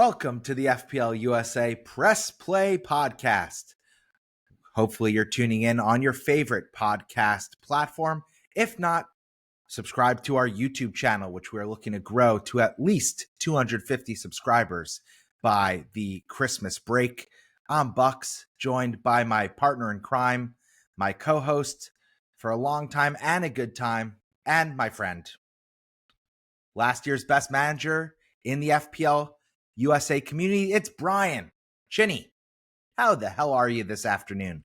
Welcome to the FPL USA Press Play Podcast. Hopefully you're tuning in on your favorite podcast platform. If not, subscribe to our YouTube channel, which we're looking to grow to at least 250 subscribers by the Christmas break. I'm Bucks, joined by my partner in crime, my co-host for a long time and a good time, and my friend. Last year's best manager in the FPL USA community, it's Brian. Chinny, how the hell are you this afternoon?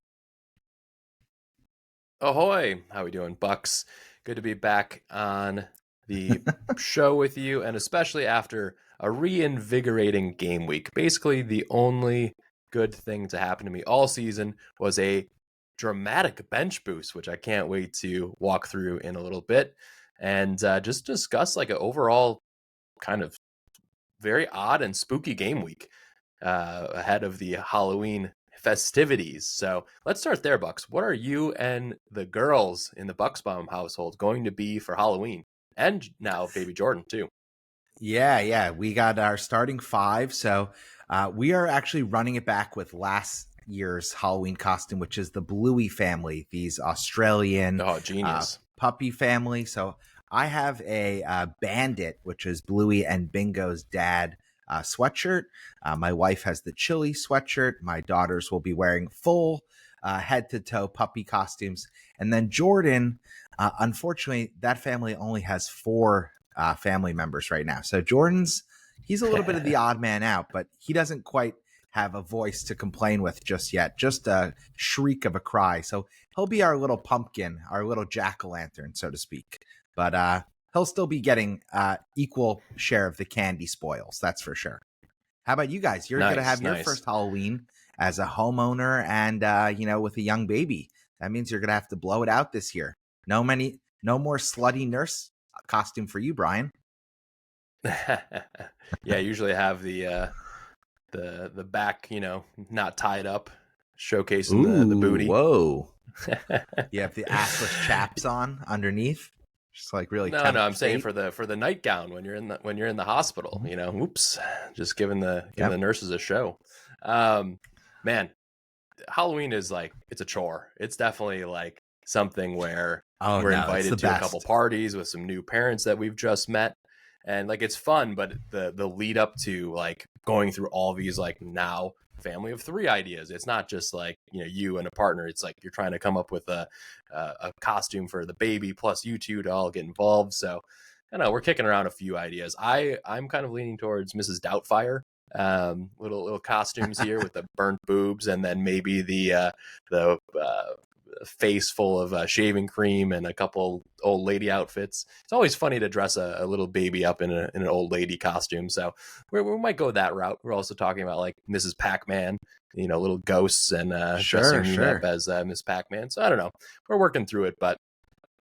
Ahoy! How we doing, Bucks? Good to be back on the show with you, and especially after a reinvigorating game week. Basically, the only good thing to happen to me all season was a dramatic bench boost, which I can't wait to walk through in a little bit, and just discuss like an overall kind of very odd and spooky game week ahead of the Halloween festivities. So let's start there, Bucks. What are you and the girls in the Bucksbaum household going to be for Halloween? And now baby Jordan too. Yeah. We got our starting five. So we are actually running it back with last year's Halloween costume, which is the Bluey family, these Australian genius puppy family. So I have a Bandit, which is Bluey and Bingo's dad sweatshirt. My wife has the Chili sweatshirt. My daughters will be wearing full head-to-toe puppy costumes. And then Jordan, unfortunately, that family only has 4 family members right now. So he's a little bit of the odd man out, but he doesn't quite have a voice to complain with just yet, just a shriek of a cry. So he'll be our little pumpkin, our little jack-o'-lantern, so to speak. But he'll still be getting equal share of the candy spoils. That's for sure. How about you guys? You're going to have your first Halloween as a homeowner and, with a young baby. That means you're going to have to blow it out this year. No more slutty nurse costume for you, Brian. Yeah, usually have the back, not tied up, showcasing the booty. Whoa. You have the assless chaps on underneath. Just like really. No, I'm saying for the nightgown when you're in the hospital, Oops, just giving the nurses a show. Man, Halloween is like, it's a chore. It's definitely like something where we're invited to a couple parties with some new parents that we've just met, and like it's fun, but the lead up to like going through all these like now family of 3 ideas. It's not just like you and a partner. It's like you're trying to come up with a costume for the baby plus you two to all get involved. So I know we're kicking around a few ideas. I'm kind of leaning towards Mrs. Doubtfire. Little costumes here with the burnt boobs, and then maybe the face full of shaving cream and a couple old lady outfits. It's always funny to dress a little baby up in an old lady costume. So we me go that route. We're also talking about like Mrs. Pac-Man, little ghosts and dressing me up as Miss Pac-Man. So I don't know. We're working through it, but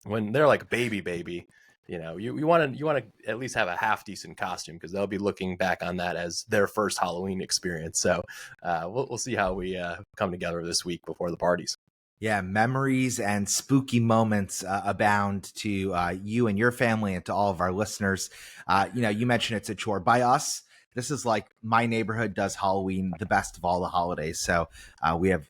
when they're like baby, you want to at least have a half decent costume because they'll be looking back on that as their first Halloween experience. So we'll see how we come together this week before the parties. Yeah, memories and spooky moments abound to you and your family and to all of our listeners. You mentioned it's a chore. By us, this is like my neighborhood does Halloween the best of all the holidays. So we have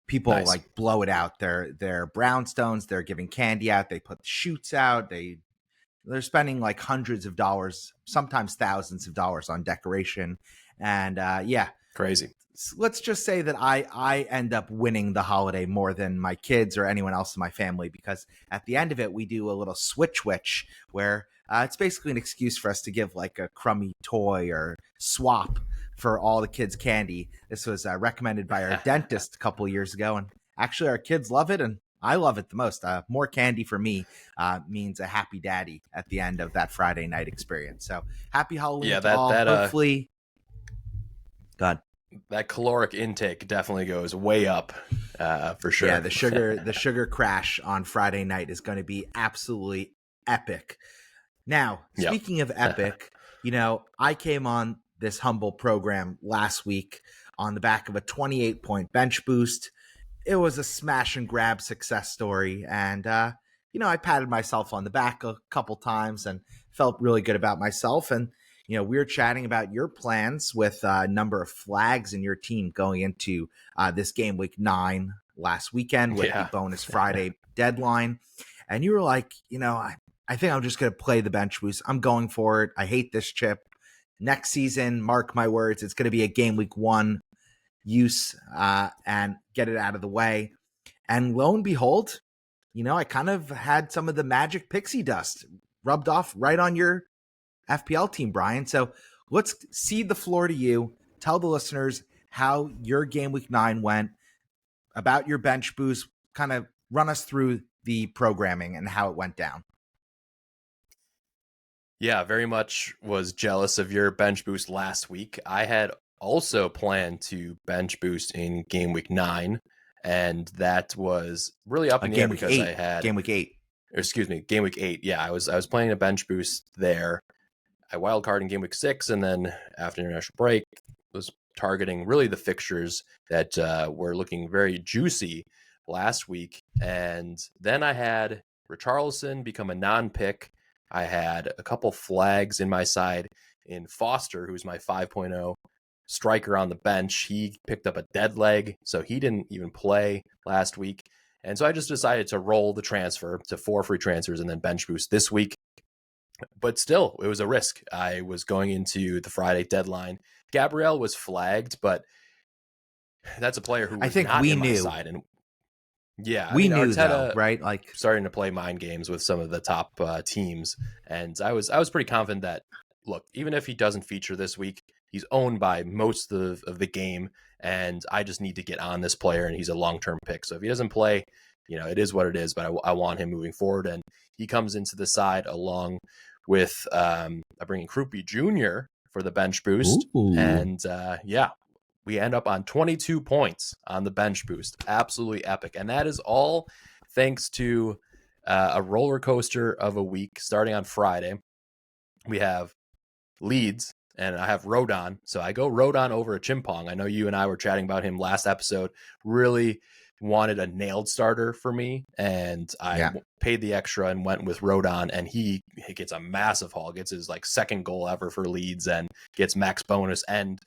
people like blow it out. They're brownstones. They're giving candy out. They put shoots out. They're spending like hundreds of dollars, sometimes thousands of dollars on decoration. And crazy. Let's just say that I end up winning the holiday more than my kids or anyone else in my family, because at the end of it, we do a little switch where it's basically an excuse for us to give like a crummy toy or swap for all the kids' candy. This was recommended by our dentist a couple of years ago, and actually our kids love it, and I love it the most. More candy for me means a happy daddy at the end of that Friday night experience. So happy Halloween to all. Hopefully, God. That caloric intake definitely goes way up for sure. Yeah, the sugar crash on Friday night is going to be absolutely epic. Now, speaking of epic, I came on this humble program last week on the back of a 28-point bench boost. It was a smash and grab success story, and I patted myself on the back a couple times and felt really good about myself. And we were chatting about your plans with a number of flags in your team going into this game week 9 last weekend with the bonus Friday deadline. And you were like, I think I'm just going to play the bench boost. I'm going for it. I hate this chip. Next season, mark my words, it's going to be a game week 1 use and get it out of the way. And lo and behold, I kind of had some of the magic pixie dust rubbed off right on your FPL team, Brian. So let's cede the floor to you. Tell the listeners how your game week 9 went, about your bench boost, kind of run us through the programming and how it went down. Yeah, very much was jealous of your bench boost last week. I had also planned to bench boost in game week 9, and that was really up in the air because I had game week 8. Excuse me, game week 8. Yeah, I was planning a bench boost there. I wildcard in game week 6, and then after international break, was targeting really the fixtures that were looking very juicy last week. And then I had Richarlison become a non-pick. I had a couple flags in my side in Foster, who's my 5.0 striker on the bench. He picked up a dead leg, so he didn't even play last week. And so I just decided to roll the transfer to 4 free transfers and then bench boost this week. But still, it was a risk. I was going into the Friday deadline. Gabriel was flagged, but that's a player who was not in my side. And yeah, we knew though, right? Like starting to play mind games with some of the top teams, and I was pretty confident that look, even if he doesn't feature this week, he's owned by most of the game, and I just need to get on this player, and he's a long-term pick. So if he doesn't play, it is what it is. But I want him moving forward, and he comes into the side along with I bring in Krupi Jr. for the bench boost. Ooh. And we end up on 22 points on the bench boost. Absolutely epic. And that is all thanks to a roller coaster of a week starting on Friday. We have Leeds and I have Rodon. So I go Rodon over a Chimpong. I know you and I were chatting about him last episode. Really wanted a nailed starter for me, and I paid the extra and went with Rodon, and he gets a massive haul, gets his second goal ever for Leeds, and gets max bonus and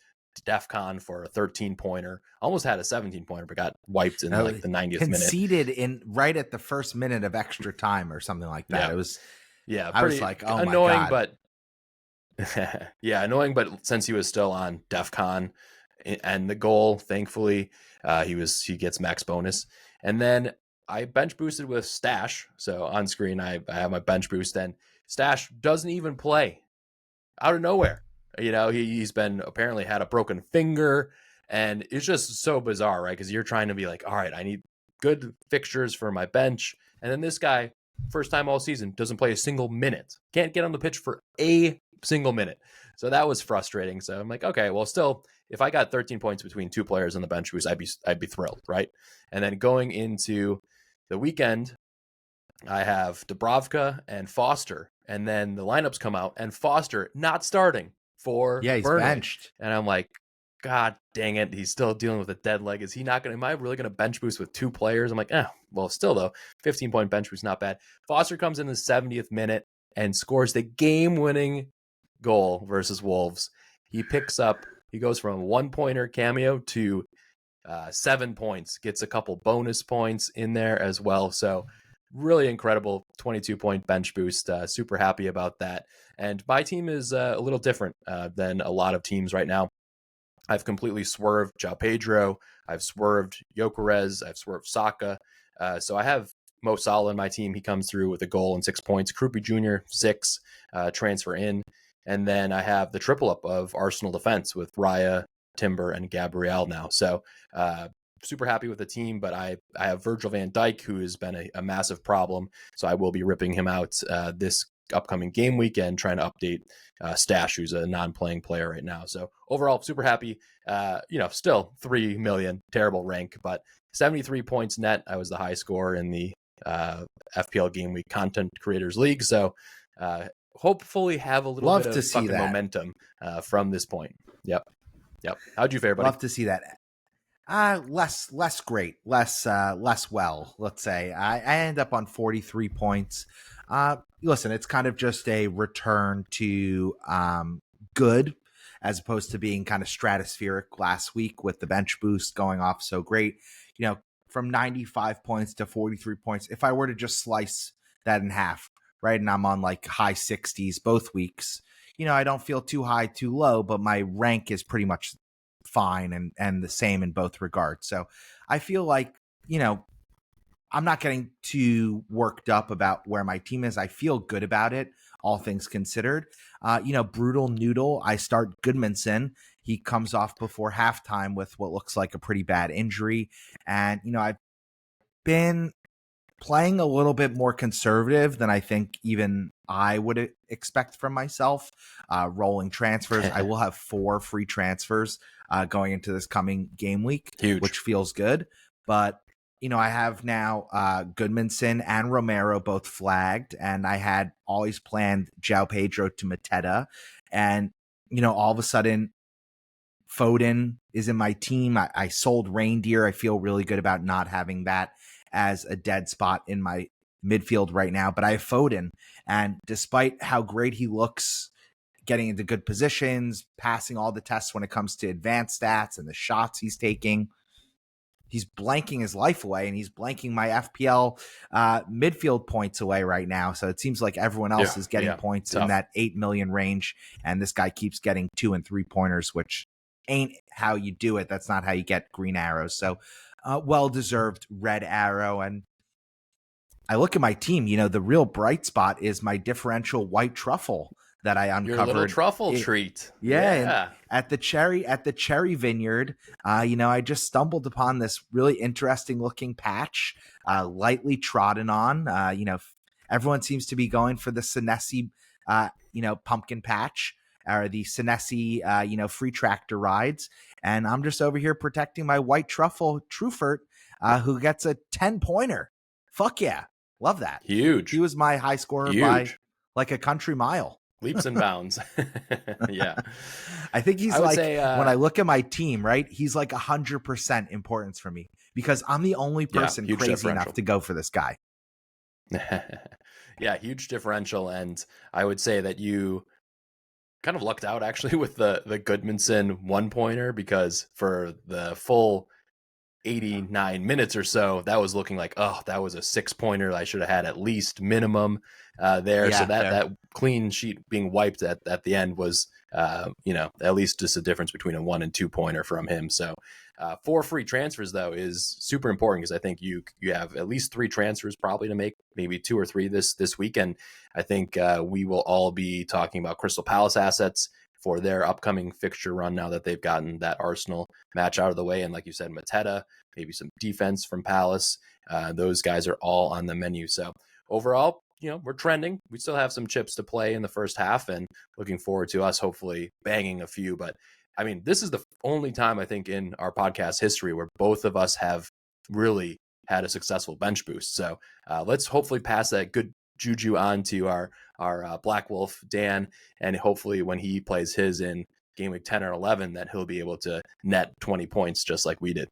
DEFCON for a 13-pointer. Almost had a 17-pointer, but got wiped in the 90th minute. Conceded in right at the first minute of extra time or something like that. It was I was like, oh annoying, my God. But annoying, but since he was still on DEFCON and the goal, thankfully, he gets max bonus. And then I bench boosted with Stash. So on screen, I have my bench boost, and Stash doesn't even play out of nowhere. He's been apparently had a broken finger, and it's just so bizarre, right? Because you're trying to be like, all right, I need good fixtures for my bench. And then this guy, first time all season, doesn't play a single minute. Can't get on the pitch for a single minute. So that was frustrating. So I'm like, okay, well, still, if I got 13 points between 2 players on the bench boost, I'd be thrilled, right? And then going into the weekend, I have Dubravka and Foster, and then the lineups come out, and Foster not starting for he's Burnley. benched, and I'm like, God dang it, he's still dealing with a dead leg. Is he not going? Am I really going to bench boost with 2 players? I'm like, well, still though, 15-point bench boost, not bad. Foster comes in the 70th minute and scores the game-winning goal versus Wolves. He goes from a 1-pointer cameo to 7 points, gets a couple bonus points in there as well. So really incredible 22-point bench boost. Super happy about that. And my team is a little different than a lot of teams right now. I've completely swerved João Pedro. I've swerved Gyökeres. I've swerved Saka. So I have Mo Salah in my team. He comes through with a goal and 6 points. Krupi Jr., 6, transfer in. And then I have the triple up of Arsenal defense with Raya, Timber, and Gabriel now. So super happy with the team, but I have Virgil van Dijk, who has been a massive problem. So I will be ripping him out this upcoming game weekend, trying to update Stash, who's a non-playing player right now. So overall, super happy. Still 3 million, terrible rank, but 73 points net. I was the high scorer in the FPL Game Week Content Creators League. So hopefully have a little bit of fucking momentum from this point. Yep. How'd you fare, buddy? Love to see that. Less great, less well, let's say. I end up on 43 points. Listen, it's kind of just a return to good, as opposed to being kind of stratospheric last week with the bench boost going off so great. From 95 points to 43 points, if I were to just slice that in half, right, and I'm on like high 60s both weeks, I don't feel too high, too low, but my rank is pretty much fine and the same in both regards. So I feel like, I'm not getting too worked up about where my team is. I feel good about it, all things considered. Brutal Noodle, I start Goodmanson. He comes off before halftime with what looks like a pretty bad injury. And, I've been playing a little bit more conservative than I think even I would expect from myself. Rolling transfers. I will have 4 free transfers going into this coming game week, Huge. which feels good. But I have now Goodmanson and Romero both flagged, and I had always planned João Pedro to Mateta. And, all of a sudden, Foden is in my team. I sold Reindeer. I feel really good about not having that as a dead spot in my midfield right now. But I have Foden, and despite how great he looks getting into good positions, passing all the tests when it comes to advanced stats and the shots he's taking, he's blanking his life away, and he's blanking my FPL midfield points away right now. So it seems like everyone else is getting points tough in that 8 million range, and this guy keeps getting 2 and 3 pointers, which ain't how you do it. That's not how you get green arrows. So well-deserved red arrow. And I look at my team, the real bright spot is my differential white truffle that I uncovered. Your little truffle treat. Yeah. At the cherry vineyard, I just stumbled upon this really interesting looking patch, lightly trodden on. Everyone seems to be going for the Senesi, pumpkin patch, or the Senesi, free tractor rides. And I'm just over here protecting my white truffle Truffert, who gets a 10-pointer. Fuck yeah. Love that. Huge. He was my high scorer by like a country mile. Leaps and bounds. Yeah. I think he's when I look at my team, right, he's like 100% importance for me because I'm the only person crazy enough to go for this guy. Yeah, huge differential. And I would say that you kind of lucked out actually with the Goodmanson 1-pointer, because for the full 89 minutes or so, that was looking like, that was a 6-pointer. I should have had at least minimum there. So that clean sheet being wiped at the end was, at least just a difference between a 1 and 2-pointer from him. So 4 free transfers, though, is super important, because I think you have at least 3 transfers probably to make, maybe 2 or 3 this weekend. I think we will all be talking about Crystal Palace assets for their upcoming fixture run now that they've gotten that Arsenal match out of the way. And like you said, Mateta, maybe some defense from Palace. Those guys are all on the menu. So overall, we're trending. We still have some chips to play in the first half, and looking forward to us hopefully banging a few. But I mean, this is the only time I think in our podcast history where both of us have really had a successful bench boost. So let's hopefully pass that good juju on to our Black Wolf Dan, and hopefully when he plays his in game week 10 or 11, that he'll be able to net 20 points just like we did.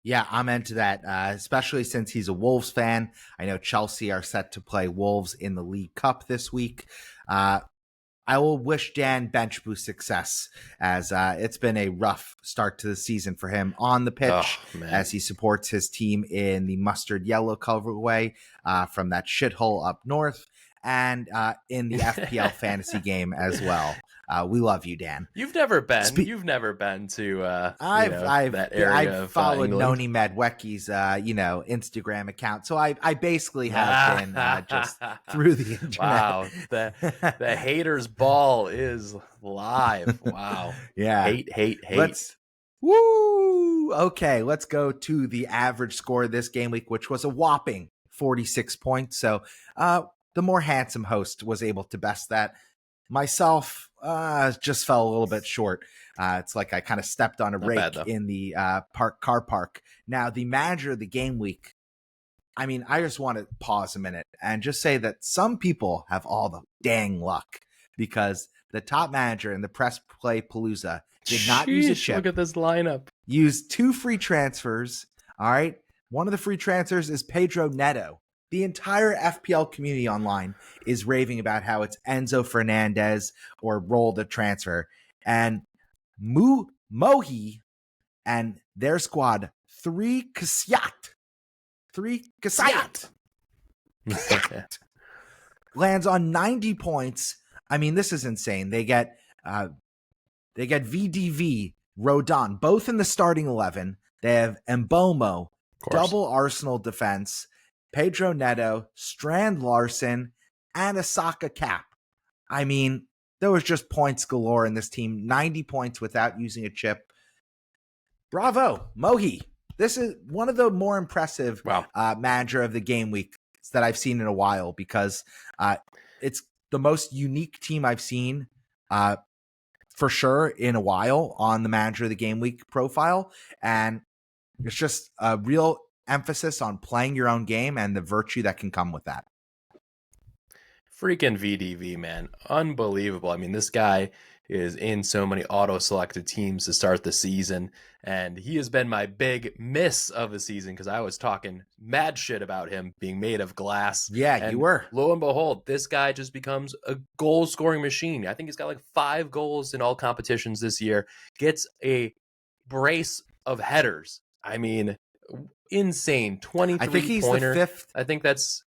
Yeah, I'm into that, especially since he's a Wolves fan. I know Chelsea are set to play Wolves in the League Cup this week. I will wish Dan bench boost success, as it's been a rough start to the season for him on the pitch, as he supports his team in the mustard yellow colorway from that shithole up north, and in the FPL fantasy game as well. We love you, Dan. You've never been. You've never been to that area. I've followed Noni Madwecki's Instagram account, so I basically have been just through the internet. Wow, the haters ball is live. Wow. Yeah. Hate. Woo. Okay, let's go to the average score this game week, which was a whopping 46 points. So the more handsome host was able to best that. Myself just fell a little bit short. It's like I kind of stepped on a rake in the car park. Now, the manager of the game week, I mean, I just want to pause a minute and just say that some people have all the dang luck, because the top manager in the Press Play Palooza did not use a chip. Look at this lineup. Used 2 free transfers. All right. One of the free transfers is Pedro Neto. the entire FPL community online is raving about how it's Enzo Fernandez or roll the transfer. And Mohi and their squad, three Kasyat lands on 90 points. I mean, this is insane. They get VDV, Rodon, both in the starting 11. They have Mbomo, double Arsenal defense, Pedro Neto, Strand Larson, and a Saka cap. I mean, there was just points galore in this team. 90 points without using a chip. Bravo, Mohi. This is one of the more impressive manager of the game week that I've seen in a while, because it's the most unique team I've seen for sure in a while on the manager of the game week profile. And it's just a real emphasis on playing your own game and the virtue that can come with that. Freaking VDV, man. Unbelievable. I mean, this guy is in so many auto-selected teams to start the season, and he has been my big miss of the season because I was talking mad shit about him being made of glass. Yeah, and you were. Lo and behold, this guy just becomes a goal-scoring machine. I think he's got like 5 goals in all competitions this year. Gets a brace of headers. I mean, insane. 23 I think he's pointer. the fifth. I think that's...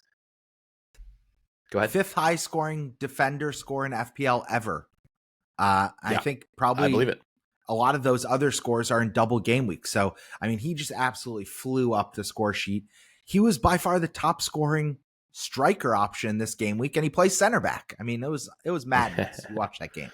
Go ahead. Fifth high scoring defender score in FPL ever. I think probably I believe it. A lot of those other scores are in double game weeks. So, I mean, he just absolutely flew up the score sheet. He was by far the top scoring striker option this game week, and he plays center back. I mean, it was madness. You watch that game.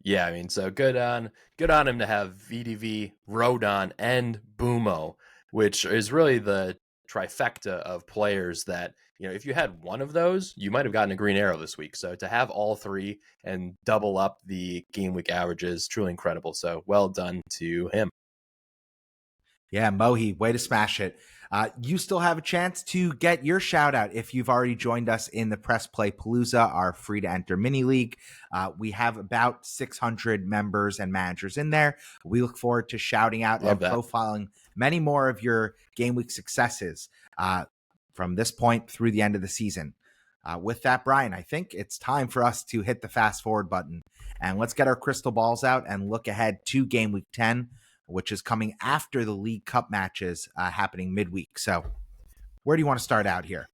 Yeah, I mean, so good on him to have VDV, Rodon, and Bumo, which is really the trifecta of players that, you know, if you had one of those, you might have gotten a green arrow this week. So to have all three and double up the game week averages, truly incredible. So well done to him. Yeah, Mohi, way to smash it. You still have a chance to get your shout out if you've already joined us in the Press Play Palooza, our free to enter mini league. We have about 600 members and managers in there. We look forward to shouting out and profiling many more of your game week successes from this point through the end of the season. With that, Brian, I think it's time for us to hit the fast forward button, and let's get our crystal balls out and look ahead to game week 10, which is coming after the League Cup matches happening midweek. So where do you want to start out here?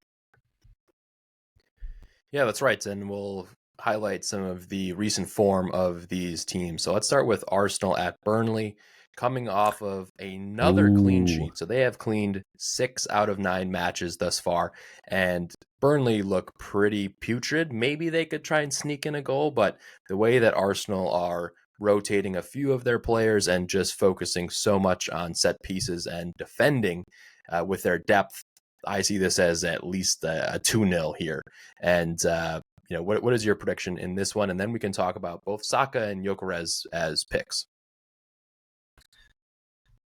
Yeah, that's right. And we'll highlight some of the recent form of these teams. So let's start with Arsenal at Burnley, coming off of another clean sheet. So they have cleaned 6 out of 9 matches thus far, and Burnley look pretty putrid. Maybe they could try and sneak in a goal, but the way that Arsenal are rotating a few of their players and just focusing so much on set pieces and defending with their depth, I see this as at least a 2-0 here. And you know, what is your prediction in this one? And then we can talk about both Saka and Gyökeres as picks.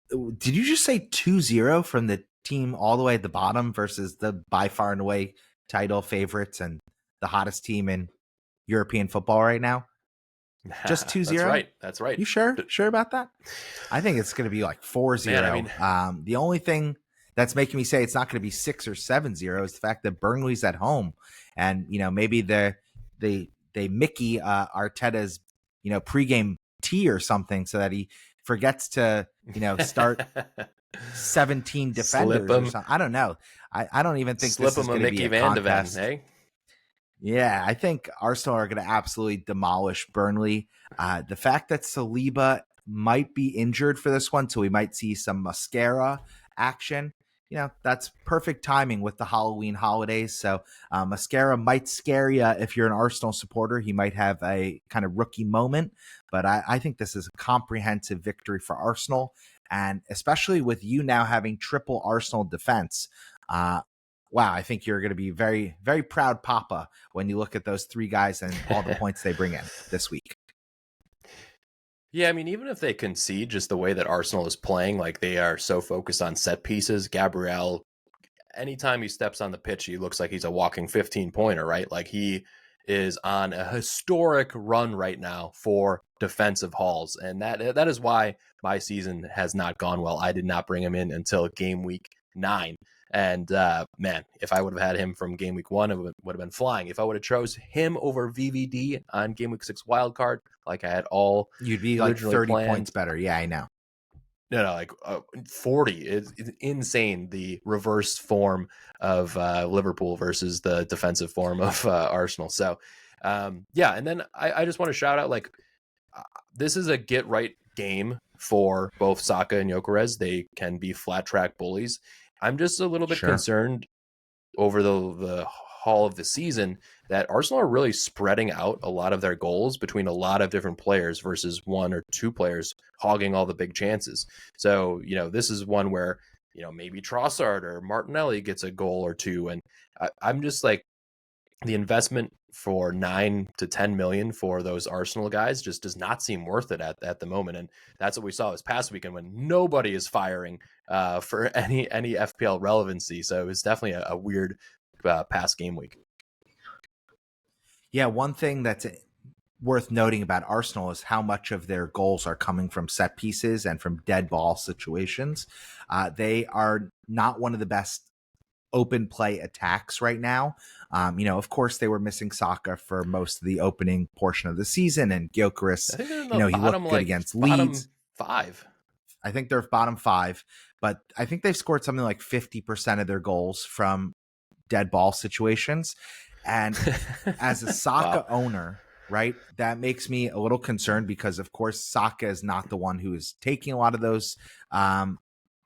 Did you just say 2-0 from the team all the way at the bottom versus the by far and away title favorites and the hottest team in European football right now? Just 2-0? That's right. You sure about that? I think it's going to be like 4-0. Man, I mean, the only thing that's making me say it's not going to be 6 or 7-0 is the fact that Burnley's at home, and you know, maybe they Mickey Arteta's, you know, pregame tea or something so that he forgets to, you know, start 17 defenders or something. I don't know. I don't even think this is going to be a contest. Hey? Yeah, I think Arsenal are going to absolutely demolish Burnley. The fact that Saliba might be injured for this one, so we might see some mascara action. You know, that's perfect timing with the Halloween holidays. So mascara might scare you if you're an Arsenal supporter. He might have a kind of rookie moment. But I think this is a comprehensive victory for Arsenal. And especially with you now having triple Arsenal defense, wow, I think you're going to be very, very proud papa when you look at those 3 guys and all the points they bring in this week. Yeah, I mean, even if they concede, just the way that Arsenal is playing, like they are so focused on set pieces, Gabriel, anytime he steps on the pitch, he looks like he's a walking 15-pointer, right? Like he is on a historic run right now for defensive hauls. And that is why my season has not gone well. I did not bring him in until game week 9. And man, if I would have had him from game week 1, it would have been flying. If I would have chose him over VVD on game week 6 wildcard, like I had all You'd be like originally 30 planned. points better. Yeah, I know. No, like 40. It's insane, the reverse form of Liverpool versus the defensive form of Arsenal. So, yeah. And then I just want to shout out, like, this is a get right game for both Saka and Gyökeres. They can be flat track bullies. I'm just a little bit concerned over the haul of the season that Arsenal are really spreading out a lot of their goals between a lot of different players versus one or two players hogging all the big chances. So, this is one where, maybe Trossard or Martinelli gets a goal or two. And I'm just like, the investment for 9 to 10 million for those Arsenal guys just does not seem worth it at the moment. And that's what we saw this past weekend when nobody is firing for any FPL relevancy. So it was definitely a weird past game week. Yeah, one thing that's worth noting about Arsenal is how much of their goals are coming from set pieces and from dead ball situations. They are not one of the best open play attacks right now. Of course, they were missing Saka for most of the opening portion of the season, and Gyökeres, I think they're in the he looked good against Leeds. Bottom 5. I think they're bottom 5, but I think they've scored something like 50% of their goals from dead ball situations. And as a Saka owner, right, that makes me a little concerned because, of course, Saka is not the one who is taking a lot of those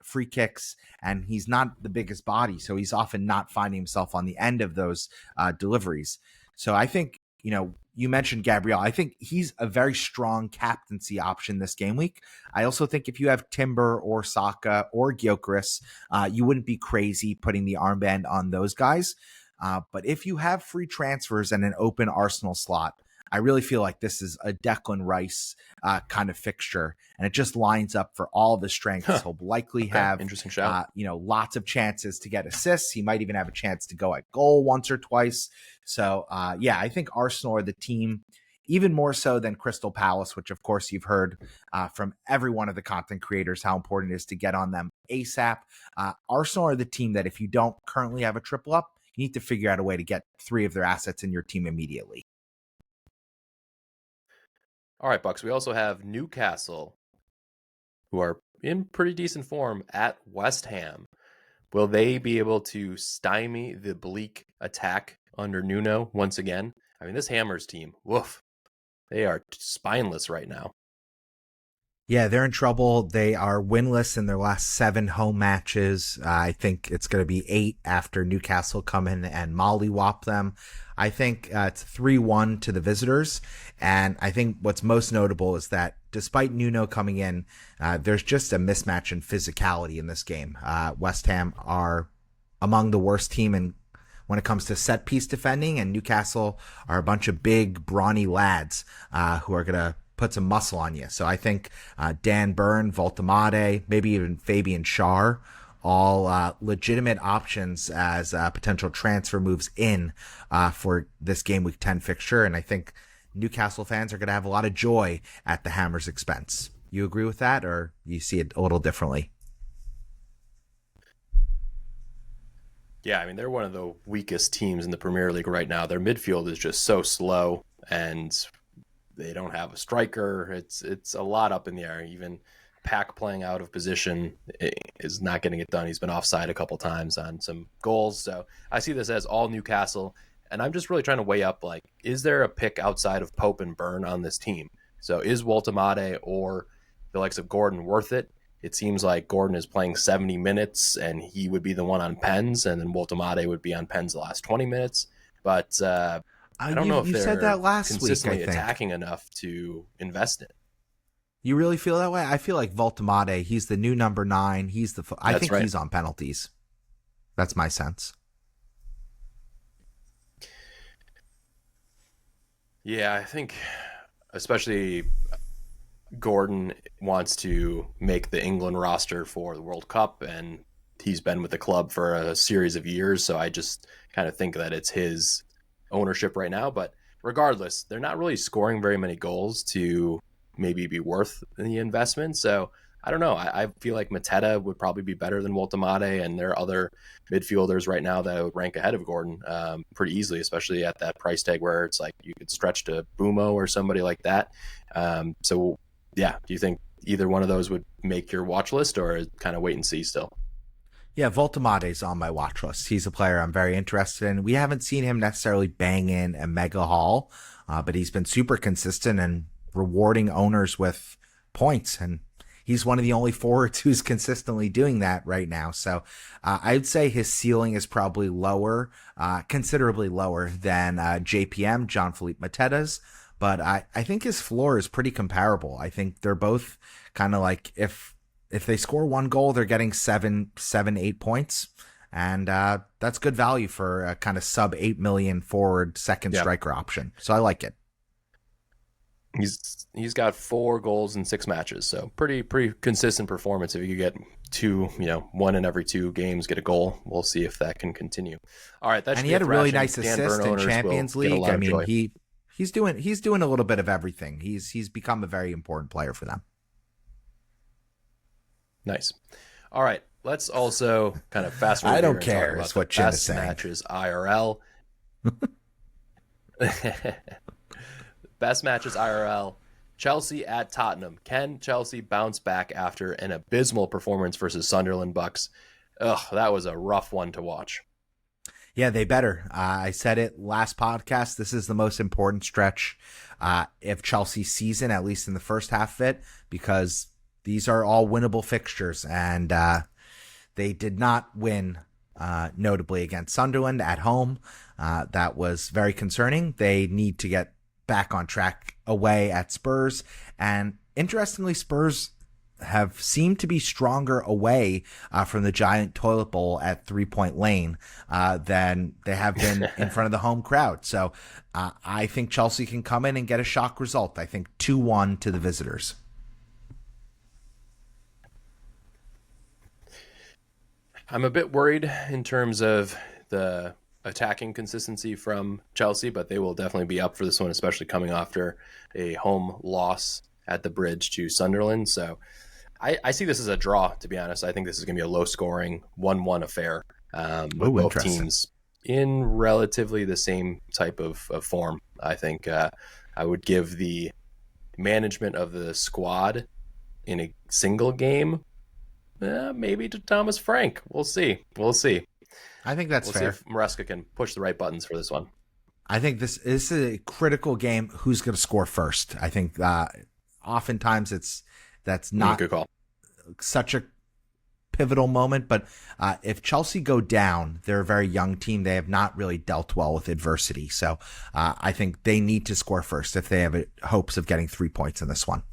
free kicks, and he's not the biggest body, so he's often not finding himself on the end of those deliveries. So I think, you mentioned Gabriel. I think he's a very strong captaincy option this game week. I also think if you have Timber or Saka or Gyökeres, you wouldn't be crazy putting the armband on those guys. But if you have free transfers and an open Arsenal slot, I really feel like this is a Declan Rice kind of fixture, and it just lines up for all the strengths. He'll likely have interesting shout. Lots of chances to get assists. He might even have a chance to go at goal once or twice. So, I think Arsenal are the team, even more so than Crystal Palace, which, of course, you've heard from every one of the content creators how important it is to get on them ASAP. Arsenal are the team that if you don't currently have a triple up, you need to figure out a way to get 3 of their assets in your team immediately. All right, Bucks. We also have Newcastle, who are in pretty decent form at West Ham. Will they be able to stymie the bleak attack under Nuno once again? I mean, this Hammers team, woof, they are spineless right now. Yeah, they're in trouble. They are winless in their last 7 home matches. I think it's going to be 8 after Newcastle come in and mollywop them. I think it's 3-1 to the visitors. And I think what's most notable is that despite Nuno coming in, there's just a mismatch in physicality in this game. West Ham are among the worst team when it comes to set piece defending, and Newcastle are a bunch of big, brawny lads who are going to put some muscle on you. So I think Dan Burn, Voltemade, maybe even Fabian Schär, all legitimate options as potential transfer moves in for this game week 10 fixture. And I think Newcastle fans are going to have a lot of joy at the Hammers' expense. You agree with that, or you see it a little differently? Yeah, I mean, they're one of the weakest teams in the Premier League right now. Their midfield is just so slow, and they don't have a striker. It's a lot up in the air. Even Pack playing out of position is not getting it done. He's been offside a couple times on some goals. So I see this as all Newcastle, and I'm just really trying to weigh up, like, is there a pick outside of Pope and Burn on this team? So is Woltemade or the likes of Gordon worth it? It seems like Gordon is playing 70 minutes, and he would be the one on pens, and then Woltemade would be on pens the last 20 minutes. But I don't know if they're said that last consistently week, I think. attacking enough to invest in. You really feel that way? I feel like Voltemade, he's the new number 9. I think he's on penalties. That's my sense. Yeah, I think especially Gordon wants to make the England roster for the World Cup, and he's been with the club for a series of years. So I just kind of think that it's his ownership right now. But regardless, they're not really scoring very many goals to maybe be worth the investment. So I don't know. I feel like Mateta would probably be better than Woltemade, and there are other midfielders right now that would rank ahead of Gordon pretty easily, especially at that price tag where it's like you could stretch to Bumo or somebody like that. So, yeah, do you think either one of those would make your watch list, or kind of wait and see still? Yeah, Voltemade's on my watch list. He's a player I'm very interested in. We haven't seen him necessarily bang in a mega haul, but he's been super consistent and rewarding owners with points. And he's one of the only forwards who's consistently doing that right now. So I'd say his ceiling is probably lower, considerably lower than JPM, John Philippe Mateta's. But I think his floor is pretty comparable. I think they're both kind of like if they score one goal, they're getting 8 points. And that's good value for a kind of sub 8 million forward second striker option. So I like it. He's got 4 goals in 6 matches, so pretty consistent performance. If you get 2, 1 in every 2 games, get a goal. We'll see if that can continue. All right, and he had a really nice assist in Champions League. I mean, he's doing a little bit of everything. He's become a very important player for them. Nice. All right, let's also kind of fast forward. I don't care. That's what Jim is saying. Matches IRL. Best matches IRL. Chelsea at Tottenham. Can Chelsea bounce back after an abysmal performance versus Sunderland Bucks? Ugh, that was a rough one to watch. Yeah, they better. I said it last podcast. This is the most important stretch of Chelsea's season, at least in the first half of it, because these are all winnable fixtures, and they did not win, notably against Sunderland at home. That was very concerning. They need to get back on track away at Spurs. And interestingly, Spurs have seemed to be stronger away from the giant toilet bowl at 3 Point Lane than they have been in front of the home crowd. So I think Chelsea can come in and get a shock result. I think 2-1 to the visitors. I'm a bit worried in terms of the attacking consistency from Chelsea, but they will definitely be up for this one, especially coming after a home loss at the Bridge to Sunderland. So I see this as a draw, to be honest. I think this is going to be a low-scoring 1-1 affair with both teams in relatively the same type of form. I think I would give the management of the squad in a single game maybe to Thomas Frank. We'll see. I think that's fair. See if Maresca can push the right buttons for this one. I think this is a critical game. Who's going to score first? I think oftentimes that's not good call. Such a pivotal moment. But if Chelsea go down, they're a very young team. They have not really dealt well with adversity. So I think they need to score first if they have hopes of getting 3 points in this one.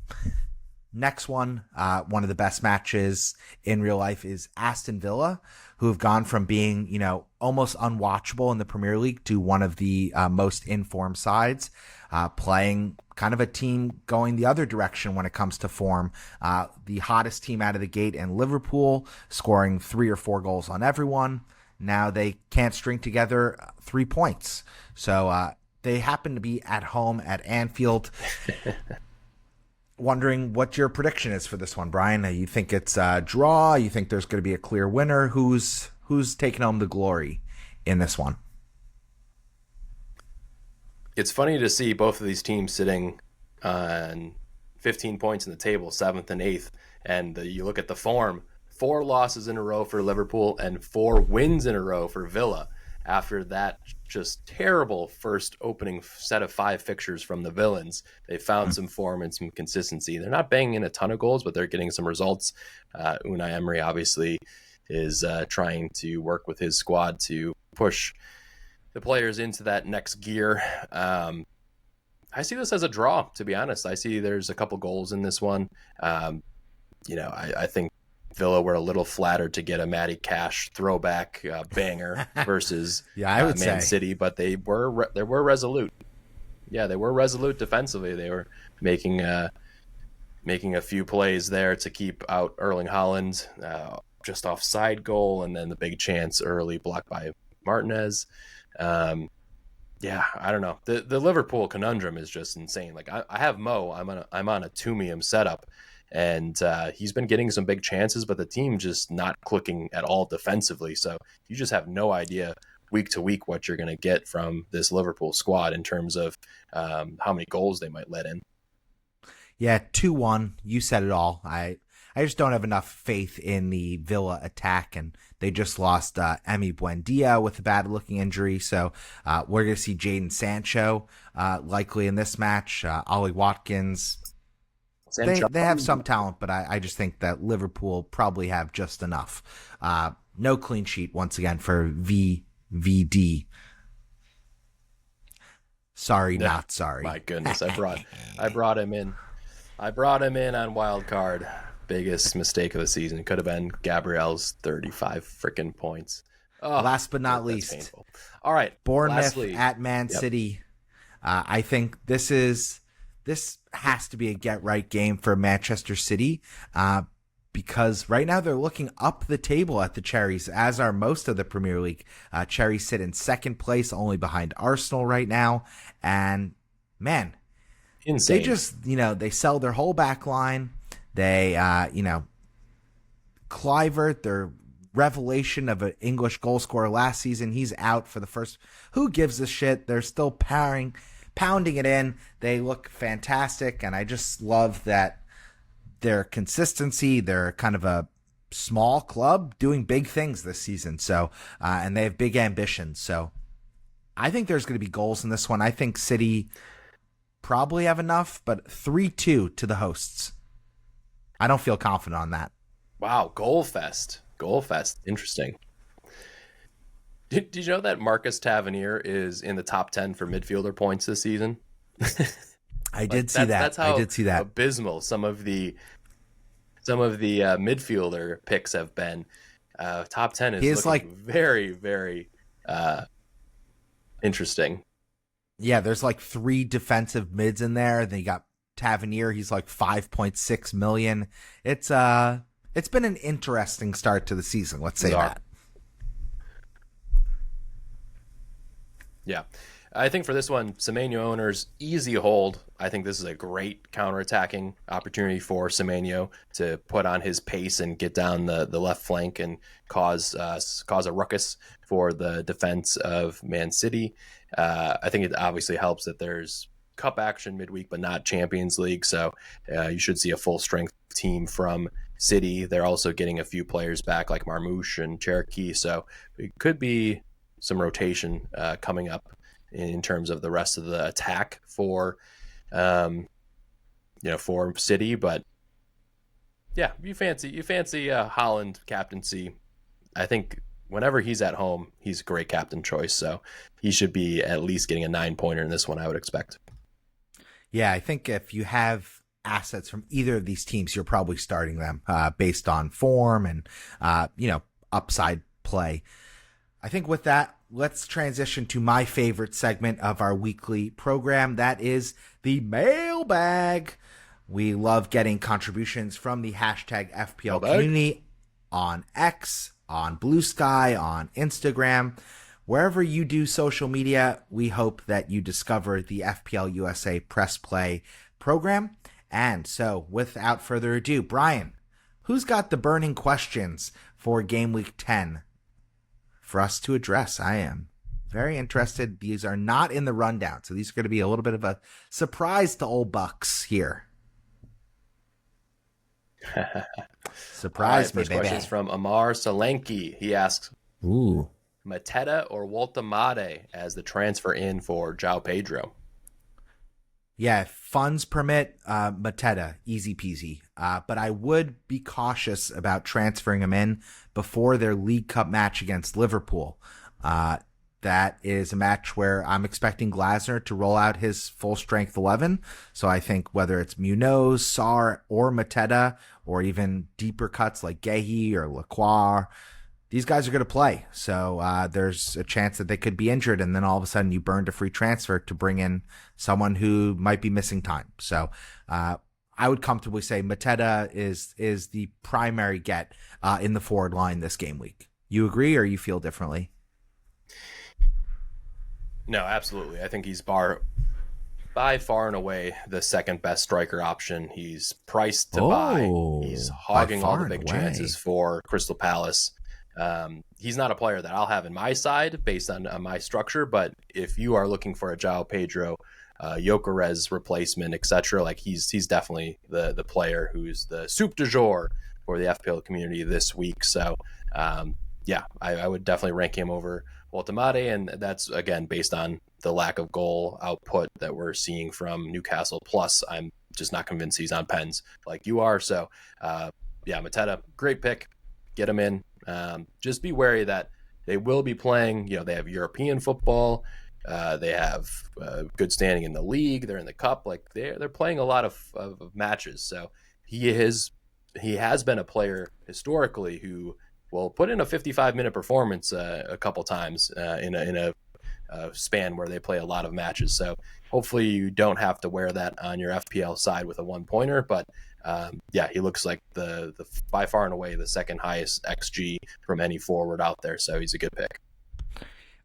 Next one, one of the best matches in real life is Aston Villa, who have gone from being, almost unwatchable in the Premier League to one of the most informed sides, playing kind of a team going the other direction when it comes to form. The hottest team out of the gate in Liverpool, scoring 3 or 4 goals on everyone. Now they can't string together 3 points. So they happen to be at home at Anfield. Wondering what your prediction is for this one, Brian. You think it's a draw? You think there's going to be a clear winner? Who's taking home the glory in this one? It's funny to see both of these teams sitting on 15 points in the table, 7th and 8th, and you look at the form, 4 losses in a row for Liverpool and 4 wins in a row for Villa after that just terrible first opening set of 5 fixtures from the Villains. They found some form and some consistency. They're not banging in a ton of goals, but they're getting some results. Unai Emery obviously is trying to work with his squad to push the players into that next gear. I see this as a draw, to be honest. I see there's a couple goals in this one. I think Villa were a little flattered to get a Matty Cash throwback banger versus Man City, but they were resolute. Yeah, they were resolute defensively. They were making a few plays there to keep out Erling Haaland, just offside goal, and then the big chance early blocked by Martinez. I don't know. The Liverpool conundrum is just insane. Like I have Mo. I'm on a Tumium setup. and he's been getting some big chances, but the team just not clicking at all defensively. So you just have no idea week to week what you're going to get from this Liverpool squad in terms of how many goals they might let in. Yeah, 2-1. You said it all. I just don't have enough faith in the Villa attack, and they just lost Emi Buendia with a bad-looking injury, so we're going to see Jadon Sancho likely in this match. Ollie Watkins, they have some talent, but I just think that Liverpool probably have just enough. No clean sheet once again for VVD. Sorry, Yeah. not sorry. My goodness, I brought him in. I brought him in on wild card. Biggest mistake of the season. Could have been Gabriel's 35 freaking points. Oh, last but not least, painful. All right, Bournemouth lastly, at Man City. I think this has to be a get right game for Manchester City, because right now they're looking up the table at the Cherries, as are most of the Premier League. Cherries sit in second place, only behind Arsenal right now, and man, insane. They just they sell their whole back line. They, Kluivert, their revelation of an English goal scorer last season, he's out for the first. Who gives a shit? They're still pounding it in. They look fantastic, and I just love that their consistency. They're kind of a small club doing big things this season. So, and they have big ambitions. So, I think there's going to be goals in this one. I think City probably have enough, but 3-2 to the hosts. I don't feel confident on that. Wow, goal fest. Interesting. Did you know that Marcus Tavernier is in the top 10 for midfielder points this season? I did see that. That's how I did see that. Abysmal some of the midfielder picks have been. Top 10 is looking very, very interesting. Yeah, there's like 3 defensive mids in there. Then you got Tavernier, he's like 5.6 million. It's been an interesting start to the season, let's say that. Yeah. I think for this one, Semenyo owners, easy hold. I think this is a great counterattacking opportunity for Semenyo to put on his pace and get down the left flank and cause a ruckus for the defense of Man City. I think it obviously helps that there's cup action midweek, but not Champions League. So you should see a full strength team from City. They're also getting a few players back like Marmouche and Cherokee. So it could be some rotation coming up in terms of the rest of the attack for City. But yeah, you fancy Holland captaincy. I think whenever he's at home, he's a great captain choice. So he should be at least getting a 9-pointer in this one, I would expect. Yeah, I think if you have assets from either of these teams, you're probably starting them based on form and, upside play. I think with that, let's transition to my favorite segment of our weekly program. That is the mailbag. We love getting contributions from the hashtag FPL community on X, on Blue Sky, on Instagram. Wherever you do social media, we hope that you discover the FPL USA Press Play program. And so, without further ado, Brian, who's got the burning questions for Game Week 10 for us to address? I am very interested. These are not in the rundown, so these are going to be a little bit of a surprise to old Bucks here. Surprise me, first baby. Question is from Amar Solanki. He asks, Ooh. Mateta or Woltemade as the transfer in for João Pedro? Yeah, if funds permit, Mateta, easy peasy. But I would be cautious about transferring him in before their League Cup match against Liverpool. That is a match where I'm expecting Glasner to roll out his full strength 11. So I think whether it's Munoz, Sarr, or Mateta, or even deeper cuts like Guehi or Lacroix, these guys are going to play. So there's a chance that they could be injured, and then all of a sudden you burned a free transfer to bring in someone who might be missing time. So I would comfortably say Mateta is the primary get in the forward line this game week. You agree, or you feel differently? No, absolutely. I think he's bar by far and away the second best striker option. He's priced to buy. He's Oh, by hogging all far the and big away. chances for Crystal Palace. He's not a player that I'll have in my side based on my structure, but if you are looking for a João Pedro, Gyökeres replacement, etc., like he's definitely the player who's the soup du jour for the FPL community this week. So yeah, I would definitely rank him over Woltemade, and that's again based on the lack of goal output that we're seeing from Newcastle. Plus, I'm just not convinced he's on pens like you are. So yeah, Mateta, great pick. Get him in. Just be wary that they will be playing. You know, they have European football. They have good standing in the league. They're in the cup. Like they're playing a lot of matches. So he has been a player historically who will put in a 55-minute performance a couple times in a span where they play a lot of matches. So hopefully you don't have to wear that on your FPL side with a 1-pointer. But yeah, he looks like the by far and away the second highest XG from any forward out there. So he's a good pick.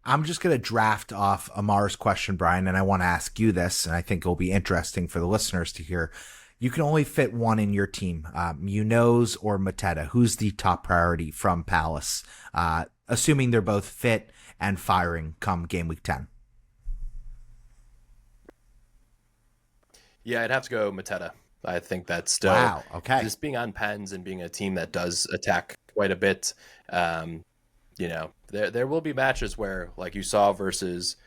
I'm just going to draft off Amar's question, Brian, and I want to ask you this, and I think it'll be interesting for the listeners to hear. You can only fit one in your team, Munoz or Mateta. Who's the top priority from Palace, assuming they're both fit and firing come game week 10? Yeah, I'd have to go Mateta. I think that's still okay. Just being on pens and being a team that does attack quite a bit. You know, there will be matches where, like you saw versus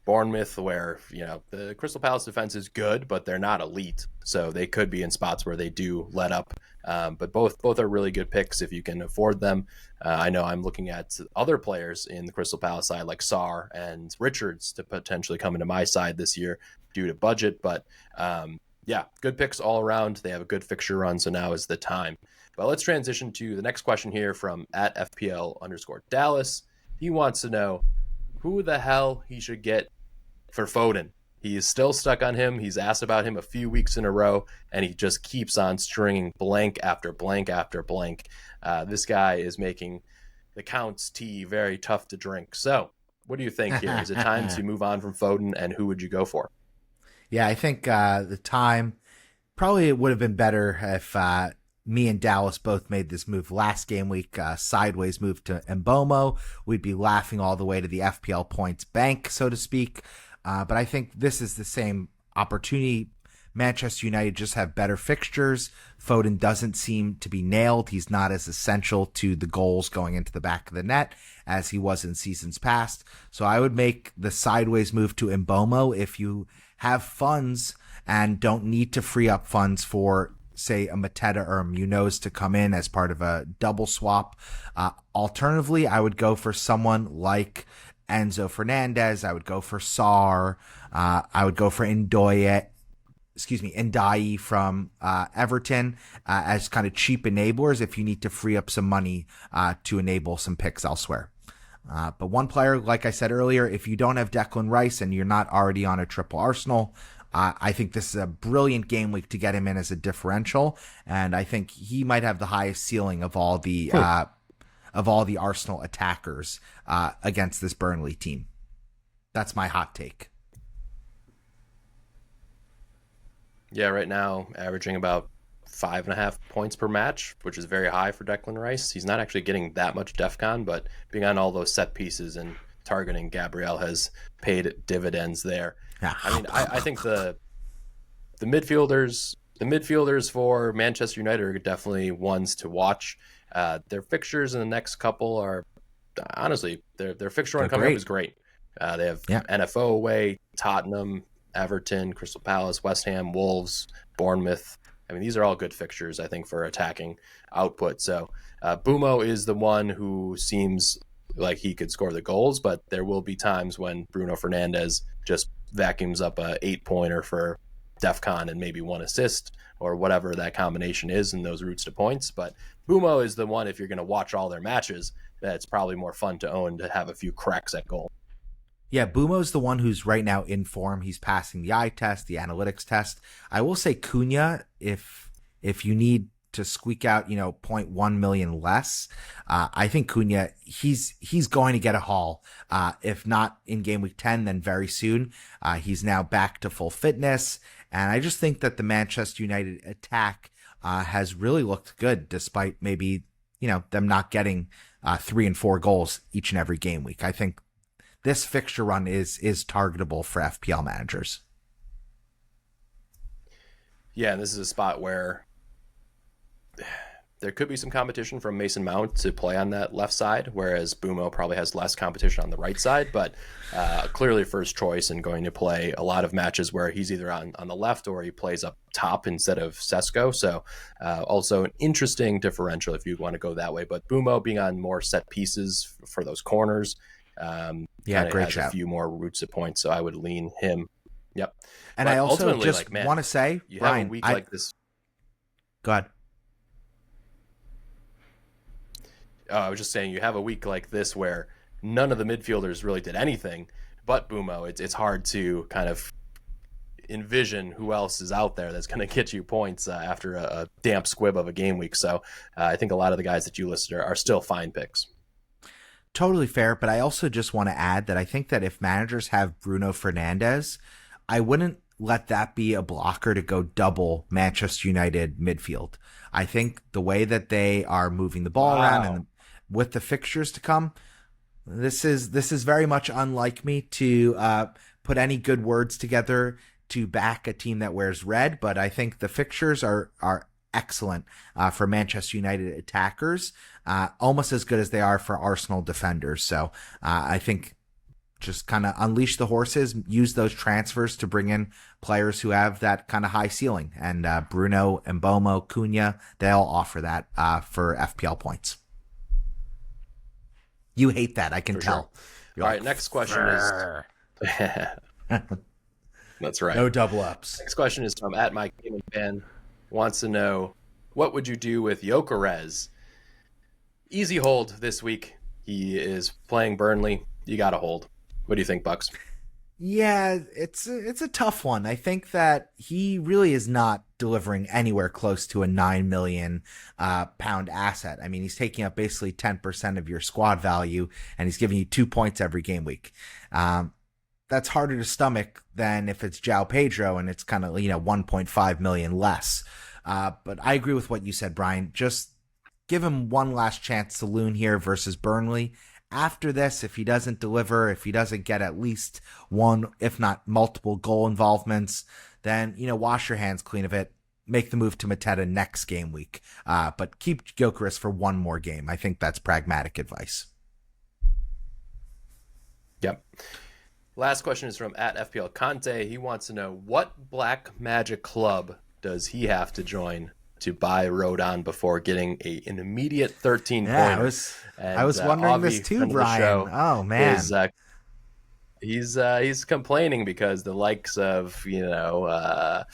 Bournemouth, where, you know, the Crystal Palace defense is good, but they're not elite. So they could be in spots where they do let up. But both are really good picks if you can afford them. I know I'm looking at other players in the Crystal Palace side like Sarr and Richards to potentially come into my side this year due to budget. But yeah, good picks all around. They have a good fixture run, so now is the time. But let's transition to the next question here from @FPL_Dallas. He wants to know who the hell he should get for Foden. He is still stuck on him. He's asked about him a few weeks in a row, and he just keeps on stringing blank after blank after blank. This guy is making the Count's tea very tough to drink. So what do you think here? Is it time to move on from Foden, and who would you go for? Yeah, I think the time, probably it would have been better if me and Dallas both made this move last game week, sideways move to Mbomo. We'd be laughing all the way to the FPL points bank, so to speak. But I think this is the same opportunity. Manchester United just have better fixtures. Foden doesn't seem to be nailed. He's not as essential to the goals going into the back of the net as he was in seasons past. So I would make the sideways move to Mbomo if you have funds and don't need to free up funds for, say, a Mateta or a Munoz to come in as part of a double swap. Alternatively, I would go for someone like Enzo Fernandez. I would go for Sarr. I would go for Ndiaye from Everton as kind of cheap enablers if you need to free up some money to enable some picks elsewhere. But one player, like I said earlier, if you don't have Declan Rice and you're not already on a triple Arsenal, I think this is a brilliant game week to get him in as a differential, and I think he might have the highest ceiling of all the Arsenal attackers against this Burnley team. That's my hot take. Yeah, right now averaging about 5.5 points per match, which is very high for Declan Rice. He's not actually getting that much DEFCON, but being on all those set pieces and targeting Gabriel has paid dividends there. I mean, I think the midfielders for Manchester United are definitely ones to watch. Their fixtures in the next couple are, honestly, their fixture run coming up is great. They have NFO away, Tottenham, Everton, Crystal Palace, West Ham, Wolves, Bournemouth. I mean, these are all good fixtures, I think, for attacking output. So Bumo is the one who seems like he could score the goals, but there will be times when Bruno Fernandes just vacuums up a 8-pointer for DEFCON and maybe 1 assist or whatever that combination is in those routes to points. But Bumo is the one, if you're going to watch all their matches, that's probably more fun to own to have a few cracks at goal. Yeah, Bumo's the one who's right now in form. He's passing the eye test, the analytics test. I will say Cunha, if you need to squeak out, you know, 0.1 million less. I think Cunha, he's going to get a haul. If not in game week 10, then very soon. He's now back to full fitness. And I just think that the Manchester United attack has really looked good, despite maybe, you know, them not getting 3 and 4 goals each and every game week. I think this fixture run is targetable for FPL managers. Yeah, and this is a spot where there could be some competition from Mason Mount to play on that left side, whereas Bumo probably has less competition on the right side, but clearly first choice and going to play a lot of matches where he's either on the left or he plays up top instead of Sesko. So also an interesting differential if you want to go that way. But Bumo being on more set pieces for those corners, great has shout. A few more routes of points, so I would lean him. Yep. And but I also just want to say, you Brian, have a week like this. Go ahead. I was just saying, you have a week like this where none of the midfielders really did anything but Bumo. It's hard to kind of envision who else is out there that's going to get you points after a damp squib of a game week. So I think a lot of the guys that you listed are still fine picks. Totally fair, but I also just want to add that I think that if managers have Bruno Fernandes, I wouldn't let that be a blocker to go double Manchester United midfield. I think the way that they are moving the ball around and with the fixtures to come, this is very much unlike me to put any good words together to back a team that wears red, but I think the fixtures are excellent for Manchester United attackers, almost as good as they are for Arsenal defenders. So I think just kind of unleash the horses, use those transfers to bring in players who have that kind of high ceiling. And Bruno, Mbomo, Cunha, they all offer that for FPL points. You hate that, I can tell. Sure. All right, next question is... That's right. No double ups. Next question is from @MyGamingFan. Wants to know, what would you do with Gyökeres? Easy hold this week. He is playing Burnley. You got to hold. What do you think, Bucks? Yeah, it's a tough one. I think that he really is not delivering anywhere close to a £9 million pound asset. I mean, he's taking up basically 10% of your squad value, and he's giving you 2 points every game week. That's harder to stomach than if it's João Pedro and it's kind of, 1.5 million less. But I agree with what you said, Brian. Just give him one last chance to loon here versus Burnley. After this, if he doesn't deliver, if he doesn't get at least one, if not multiple goal involvements, then, wash your hands clean of it. Make the move to Mateta next game week. But keep Gyökeres for one more game. I think that's pragmatic advice. Yep. Last question is from @FPL Conte. He wants to know, what black magic club does he have to join to buy Rodon before getting an immediate 13 pointer? I was wondering Avi, this too, Brian. Oh man, he's complaining because the likes of FPL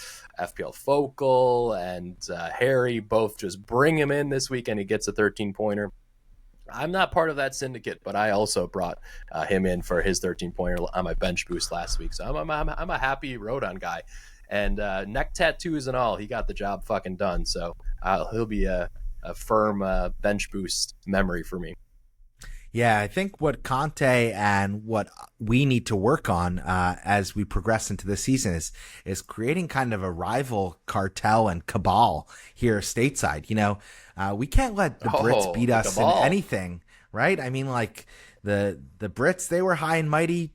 Focal and Harry both just bring him in this week and he gets a 13 pointer. I'm not part of that syndicate, but I also brought him in for his 13 pointer on my bench boost last week. So I'm a happy Rodon guy. And neck tattoos and all, he got the job fucking done. So he'll be a firm bench boost memory for me. Yeah, I think what Conte and what we need to work on as we progress into the season is creating kind of a rival cartel and cabal here stateside. We can't let the Brits beat us in anything, right? I mean, like the Brits, they were high and mighty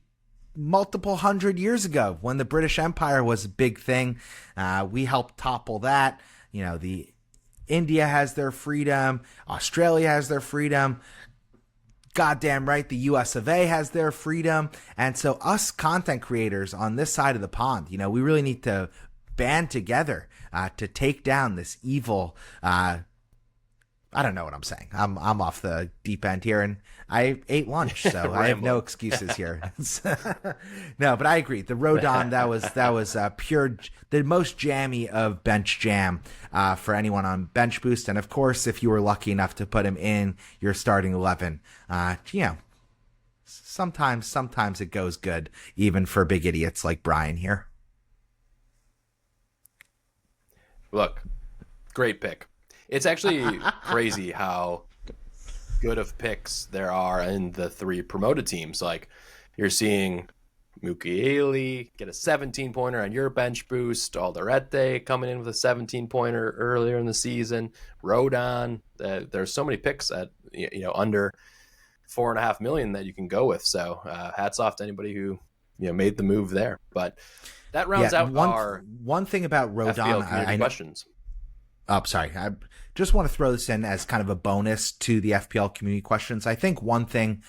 multiple 100 years ago when the British Empire was a big thing. We helped topple that. The India has their freedom. Australia has their freedom. Goddamn right, the US of A has their freedom. And so us content creators on this side of the pond, we really need to band together to take down this evil I don't know what I'm saying. I'm off the deep end here, and I ate lunch, so I have no excuses here. No, but I agree. The Rodon, that was pure, the most jammy of bench jam for anyone on Bench Boost, and of course, if you were lucky enough to put him in your starting 11, sometimes it goes good, even for big idiots like Brian here. Look, great pick. It's actually crazy how good of picks there are in the 3 promoted teams. Like you're seeing Mukiele get a 17-pointer on your bench boost. Alderete coming in with a 17-pointer earlier in the season. Rodon. There's so many picks at under $4.5 million that you can go with. So hats off to anybody who made the move there. But that rounds out one thing about Rodon. FPL community questions. Oh, sorry. I just want to throw this in as kind of a bonus to the FPL community questions. I think one thing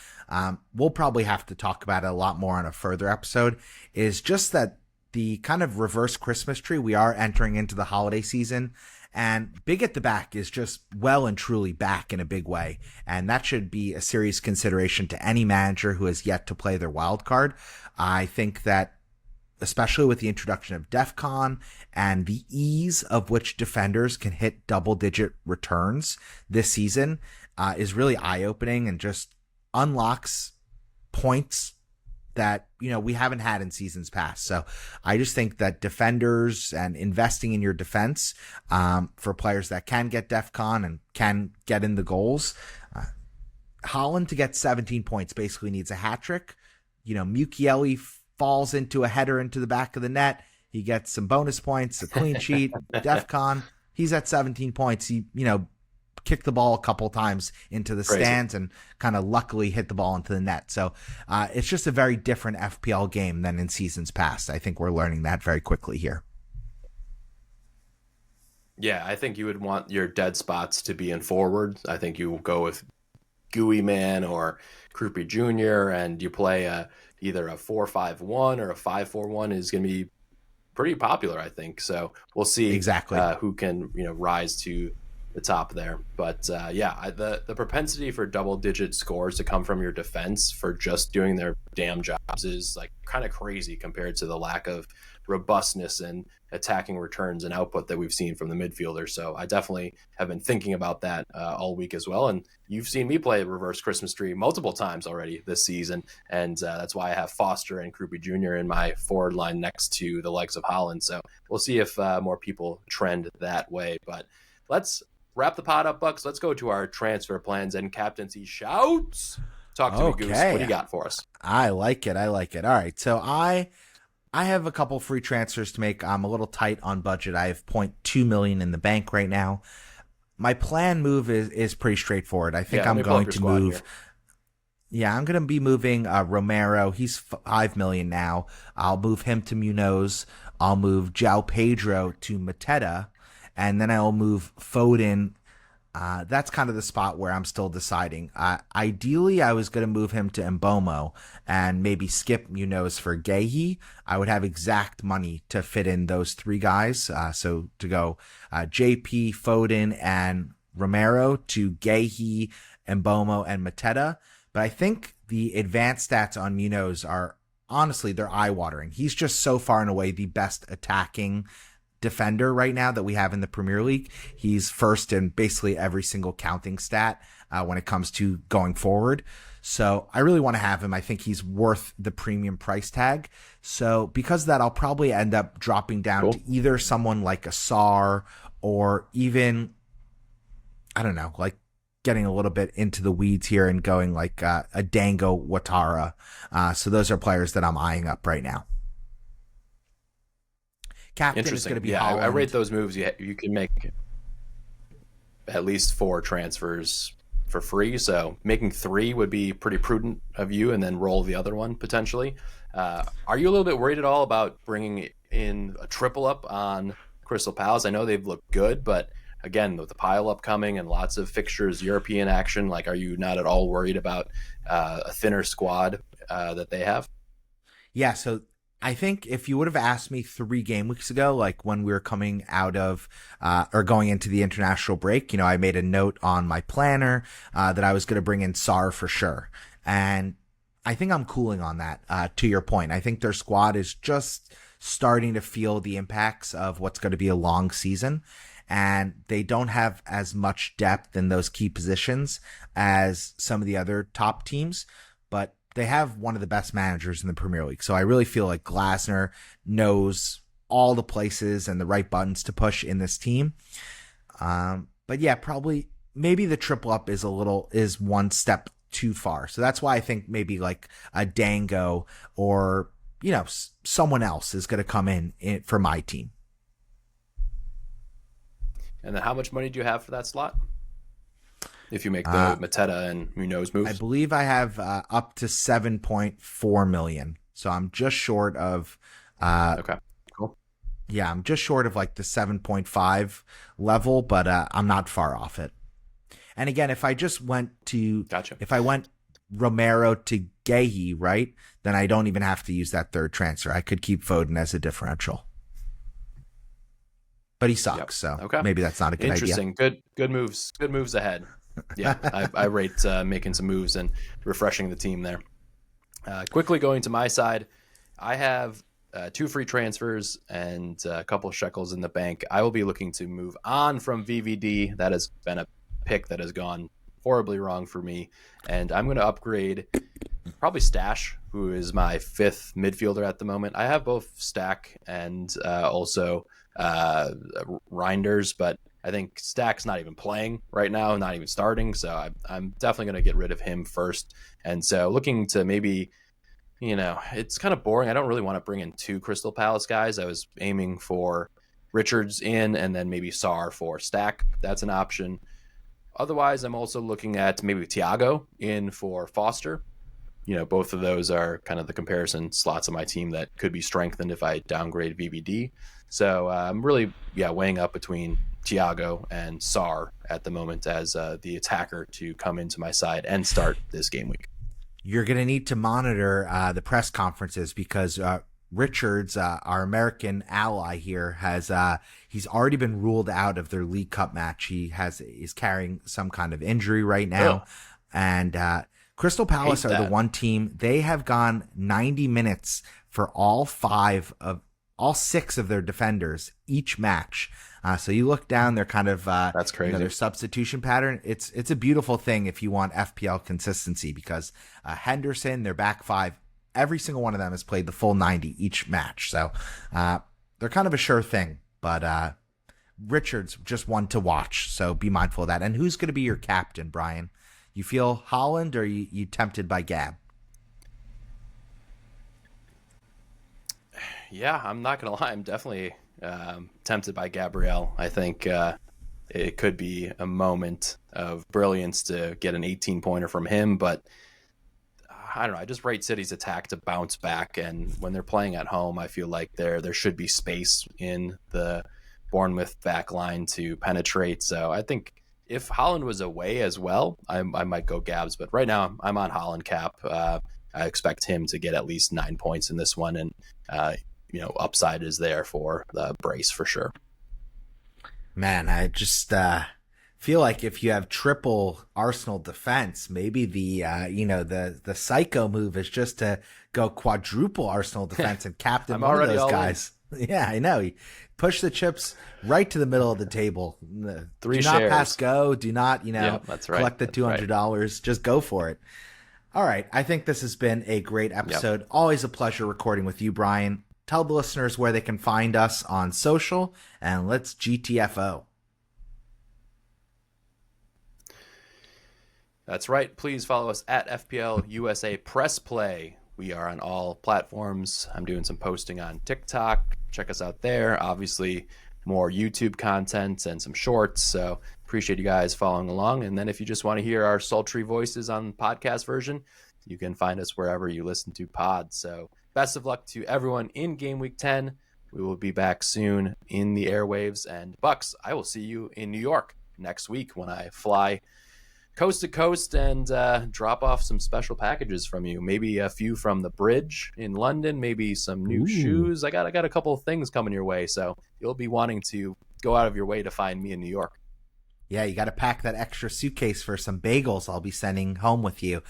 we'll probably have to talk about it a lot more on a further episode is just that the kind of reverse Christmas tree. We are entering into the holiday season, and Big at the Back is just well and truly back in a big way. And that should be a serious consideration to any manager who has yet to play their wild card. I think that especially with the introduction of DEFCON and the ease of which defenders can hit double-digit returns this season is really eye-opening and just unlocks points that, we haven't had in seasons past. So I just think that defenders and investing in your defense for players that can get DEFCON and can get in the goals, Haaland to get 17 points basically needs a hat trick. Mukiele falls into a header into the back of the net. He gets some bonus points, a clean sheet, DEFCON. He's at 17 points. He, kicked the ball a couple times into the stands and kind of luckily hit the ball into the net. So it's just a very different FPL game than in seasons past. I think we're learning that very quickly here. Yeah, I think you would want your dead spots to be in forward. I think you will go with Gooey Man or Krupi Jr. and you play either a 4-5-1 or a 5-4-1 is going to be pretty popular, I think. So we'll see exactly who can rise to the top there. But the propensity for double-digit scores to come from your defense for just doing their damn jobs is like kind of crazy compared to the lack of robustness and attacking returns and output that we've seen from the midfielders. So I definitely have been thinking about that all week as well. And you've seen me play reverse Christmas tree multiple times already this season. And that's why I have Foster and Krupi Jr. in my forward line next to the likes of Haaland. So we'll see if more people trend that way. But let's wrap the pod up, Bucks. Let's go to our transfer plans and captaincy shouts. Talk to me, Goose. What do you got for us? I like it. All right. So I have a couple free transfers to make. I'm a little tight on budget. I have $0.2 million in the bank right now. My plan move is pretty straightforward. I think I'm going to move. Yeah, I'm going to be moving Romero. He's $5 million now. I'll move him to Munoz. I'll move João Pedro to Mateta. And then I'll move Foden. That's kind of the spot where I'm still deciding. Ideally, I was going to move him to Mbomo and maybe skip Munoz for Guehi. I would have exact money to fit in those 3 guys. So to go JP, Foden, and Romero to Guehi, Mbomo, and Mateta. But I think the advanced stats on Munoz are, honestly, they're eye-watering. He's just so far and away the best attacking defender right now that we have in the Premier League. He's first in basically every single counting stat when it comes to going forward. So I really want to have him. I think he's worth the premium price tag. So because of that, I'll probably end up dropping down to either someone like a Sar or even, I don't know, like getting a little bit into the weeds here and going like a Dango Ouattara. So those are players that I'm eyeing up right now. Captain is going to be Haaland. I rate those moves. You can make at least 4 transfers for free. So making 3 would be pretty prudent of you, and then roll the other one potentially. Are you a little bit worried at all about bringing in a triple up on Crystal Palace? I know they've looked good, but again, with the pile up coming and lots of fixtures, European action, like, are you not at all worried about a thinner squad that they have? Yeah. So I think if you would have asked me 3 game weeks ago, like when we were coming out of or going into the international break, I made a note on my planner that I was going to bring in Sar for sure. And I think I'm cooling on that, to your point. I think their squad is just starting to feel the impacts of what's going to be a long season. And they don't have as much depth in those key positions as some of the other top teams. But they have one of the best managers in the Premier League. So I really feel like Glasner knows all the places and the right buttons to push in this team. But yeah, probably maybe the triple up is one step too far. So that's why I think maybe like a Dango or someone else is going to come in for my team. And then how much money do you have for that slot? If you make the Mateta and Munoz moves, I believe I have up to 7.4 million. So I'm just short of. Okay, cool. Yeah, I'm just short of like the 7.5 level, but I'm not far off it. And again, if I just went to, if I went Romero to Gehi, right, then I don't even have to use that third transfer. I could keep Foden as a differential. But he sucks, so maybe that's not a good idea. Interesting. Good moves. Good moves ahead. Yeah, I rate making some moves and refreshing the team there. Quickly going to my side, I have 2 free transfers and a couple of shekels in the bank. I will be looking to move on from VVD. That has been a pick that has gone horribly wrong for me, and I'm going to upgrade probably Stash, who is my 5th midfielder at the moment. I have both Stack and also Reinders, but I think Stack's not even playing right now, not even starting, so I'm definitely going to get rid of him first. And so looking to maybe, it's kind of boring. I don't really want to bring in 2 Crystal Palace guys. I was aiming for Richards in and then maybe Sarr for Stack. That's an option. Otherwise, I'm also looking at maybe Thiago in for Foster. Both of those are kind of the comparison slots of my team that could be strengthened if I downgrade VVD. So I'm really, weighing up between Thiago and Sarr at the moment as the attacker to come into my side and start this game week. You're going to need to monitor the press conferences because Richards, our American ally here, he's already been ruled out of their League Cup match. Is carrying some kind of injury right now, and Crystal Palace are the one team. They have gone 90 minutes for all 6 of their defenders each match. So you look down, they're kind of that's crazy. Their substitution pattern. It's a beautiful thing if you want FPL consistency because Henderson, their back 5, every single one of them has played the full 90 each match. So they're kind of a sure thing. But Richards just one to watch. So be mindful of that. And who's going to be your captain, Brian? You feel Holland or are you tempted by Gab? Yeah, I'm not going to lie. I'm definitely tempted by Gabriel. I think it could be a moment of brilliance to get an 18-pointer from him, but I don't know. I just rate City's attack to bounce back, and when they're playing at home, I feel like there should be space in the Bournemouth back line to penetrate. So I think if Holland was away as well, I might go Gabs, but right now I'm on Holland cap. I expect him to get at least 9 points in this one, and upside is there for the brace for sure. Man, I just feel like if you have triple Arsenal defense, maybe the psycho move is just to go quadruple Arsenal defense and captain one of those guys. Yeah, I know. Push the chips right to the middle of the table. 3 do shares. Not pass go. Do not, that's right. collect the $200. Right. Just go for it. All right. I think this has been a great episode. Yep. Always a pleasure recording with you, Brian. Tell the listeners where they can find us on social, and let's GTFO. That's right. Please follow us at FPL USA Press Play. We are on all platforms. I'm doing some posting on TikTok. Check us out there. Obviously, more YouTube content and some shorts. So appreciate you guys following along. And then if you just want to hear our sultry voices on the podcast version, you can find us wherever you listen to pods. So best of luck to everyone in Game Week 10. We will be back soon in the airwaves. And Bucks, I will see you in New York next week when I fly coast to coast and drop off some special packages from you. Maybe a few from the bridge in London, maybe some new shoes. I got a couple of things coming your way, so you'll be wanting to go out of your way to find me in New York. Yeah, you got to pack that extra suitcase for some bagels I'll be sending home with you.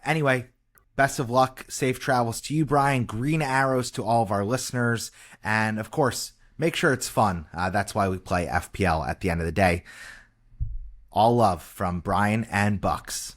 Anyway, best of luck. Safe travels to you, Brian. Green arrows to all of our listeners. And, of course, make sure it's fun. That's why we play FPL at the end of the day. All love from Brian and Bucks.